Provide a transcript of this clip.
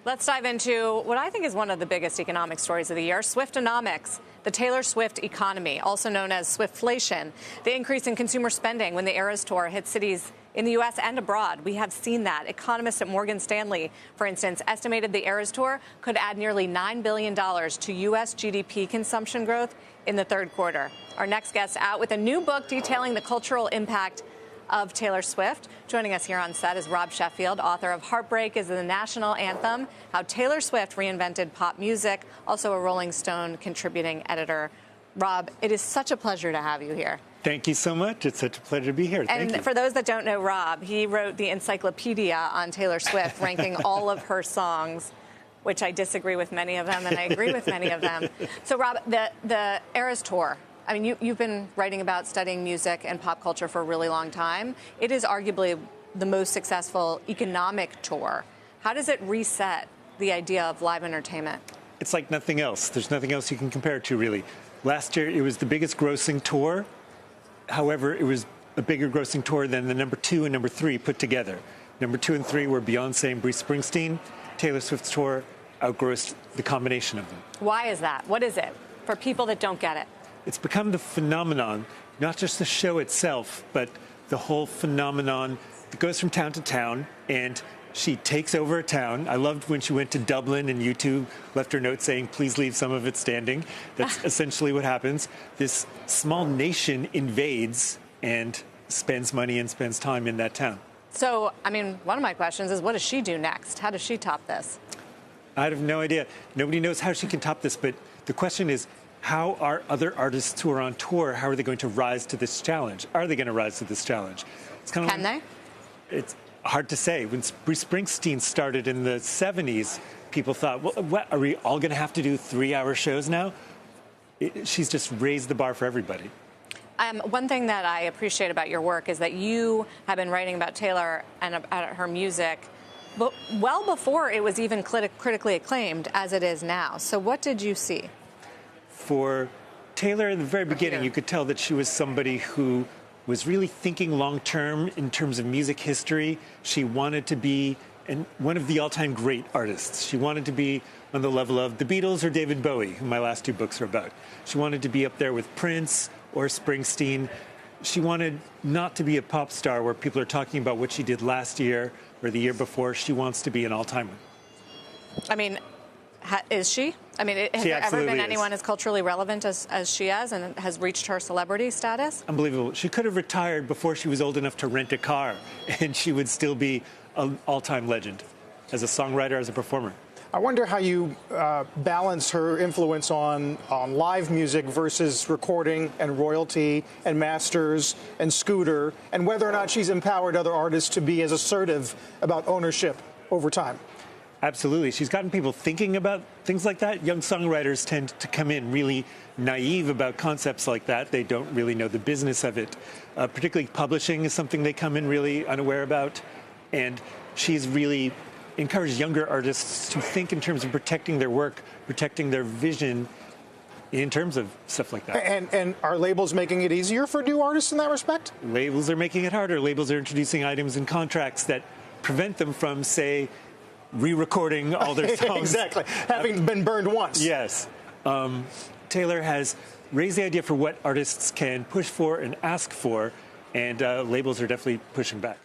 Let's dive into what I think is one of the biggest economic stories of the year, Swiftonomics, the Taylor Swift economy, also known as Swiftflation, the increase in consumer spending when the Eras Tour hit cities in the U.S. and abroad. We have seen that. Economists at Morgan Stanley, for instance, estimated the Eras Tour could add nearly $9 billion to U.S. GDP consumption growth in the third quarter. Our next guest out with a new book detailing the cultural impact of Taylor Swift. Joining us here on set is Rob Sheffield, author of Heartbreak is the National Anthem, How Taylor Swift Reinvented Pop Music, also a Rolling Stone contributing editor. Rob, it is such a pleasure to have you here. Thank you so much. It's such a pleasure to be here. Thank you. And for those that don't know Rob, he wrote the encyclopedia on Taylor Swift, ranking all of her songs, which I disagree with many of them, and I agree with many of them. So, Rob, the Eras Tour, I mean, you've been writing about studying music and pop culture for a really long time. It is arguably the most successful economic tour. How does it reset the idea of live entertainment? It's like nothing else. There's nothing else you can compare it to, really. Last year, it was the biggest grossing tour. However, it was a bigger grossing tour than the number 2 and number 3 put together. Number 2 and 3 were Beyonce and Bruce Springsteen. Taylor Swift's tour outgrossed the combination of them. Why is that? What is it for people that don't get it? It's become the phenomenon, not just the show itself, but the whole phenomenon that goes from town to town, and she takes over a town. I loved when she went to Dublin and U2 left her note saying, please leave some of it standing. That's essentially what happens. This small nation invades and spends money and spends time in that town. So, I mean, one of my questions is, what does she do next? How does she top this? I have no idea. Nobody knows how she can top this, but the question is, how are other artists who are on tour, how are they going to rise to this challenge? Are they going to rise to this challenge? It's kind of Can they? It's hard to say. When Bruce Springsteen started in the 70s, people thought, well, what, are we all going to have to do 3-hour shows now? She's just raised the bar for everybody. One thing that I appreciate about your work is that you have been writing about Taylor and about her music but well before it was even critically acclaimed as it is now. So what did you see? For Taylor, in the very beginning, you could tell that she was somebody who was really thinking long-term in terms of music history. She wanted to be one of the all-time great artists. She wanted to be on the level of the Beatles or David Bowie, who my last 2 books are about. She wanted to be up there with Prince or Springsteen. She wanted not to be a pop star where people are talking about what she did last year or the year before. She wants to be an all-timer. I mean, is she? I mean, has there ever been anyone as culturally relevant as she has and has reached her celebrity status? Unbelievable. She could have retired before she was old enough to rent a car, and she would still be an all-time legend as a songwriter, as a performer. I wonder how you balance her influence on live music versus recording and royalty and masters and Scooter, and whether or not she's empowered other artists to be as assertive about ownership over time. Absolutely. She's gotten people thinking about things like that. Young songwriters tend to come in really naive about concepts like that. They don't really know the business of it. Particularly publishing is something they come in really unaware about. And she's really encouraged younger artists to think in terms of protecting their work, protecting their vision in terms of stuff like that. And are labels making it easier for new artists in that respect? Labels are making it harder. Labels are introducing items in contracts that prevent them from, say, re-recording all their songs. Exactly. Having been burned once. Yes. Taylor has raised the idea for what artists can push for and ask for, and labels are definitely pushing back.